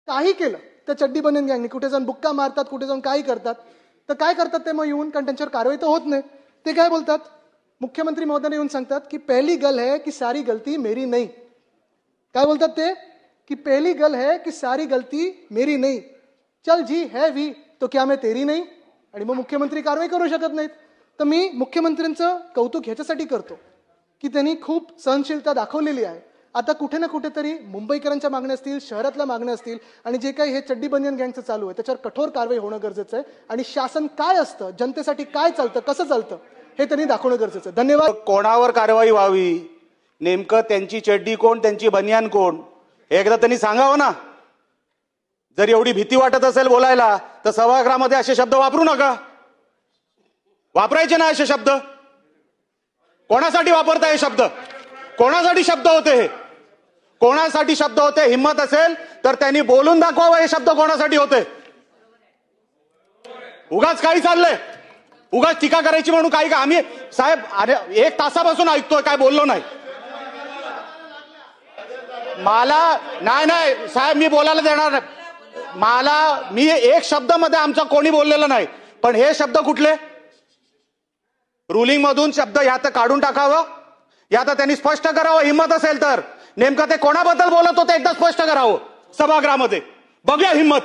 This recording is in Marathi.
काही केलं त्या चड्डी बनियन गँगनी, कुठे जाऊन बुक्का मारतात, कुठे जाऊन काही करतात, तर काय करतात ते मग येऊन, कारण त्यांच्यावर कारवाई तर होत नाही, ते काय बोलतात, मुख्यमंत्री महोदयांना येऊन सांगतात की पहली गल है की सारी गलती मेरी नहीं. काय बोलतात ते की पहली गल है की सारी गलती मेरी नहीं, चल जी है भी तो क्या मैं तेरी नहीं. आणि मग मुख्यमंत्री कारवाई करू शकत नाहीत. तर मी मुख्यमंत्र्यांचं कौतुक ह्याच्यासाठी करतो की त्यांनी खूप सहनशीलता दाखवलेली आहे. आता कुठे ना कुठेतरी मुंबईकरांच्या मागण्या असतील, शहरातल्या मागण्या असतील, आणि जे काही हे चड्डी बनियन गँगचं चालू आहे त्याच्यावर कठोर कारवाई होणं गरजेचं आहे. आणि शासन काय असतं, जनतेसाठी काय चालतं, कसं चालतं, हे त्यांनी दाखवणं गरजेचं आहे. धन्यवाद. कोणावर कारवाई व्हावी, नेमकं त्यांची चड्डी कोण, त्यांची बनियान कोण, हे एकदा त्यांनी सांगावं ना. जर एवढी भीती वाटत असेल बोलायला तर सभागृहामध्ये असे शब्द वापरू नका. वापरायचे ना असे शब्द. कोणासाठी वापरताय हे शब्द? कोणासाठी शब्द होते हे? कोणासाठी शब्द होते? हिम्मत असेल तर त्यांनी बोलून दाखवावं हे शब्द कोणासाठी होते. उगाच काही चाललंय, उगाच टीका करायची म्हणून काही का. आम्ही साहेब अरे 1 तासापासून ऐकतोय, काय बोललो नाही. मला नाही साहेब, मी बोलायला देणार नाही. मी एक शब्द मध्ये आमचा कोणी बोललेला नाही. पण हे शब्द कुठले? रुलिंग मधून शब्द या तर काढून टाकावं, या तर त्यांनी स्पष्ट करावं. हिम्मत असेल तर नेमकं ते कोणाबद्दल बोलत होते एकदा स्पष्ट करावं सभागृहामध्ये. बघूया हिम्मत.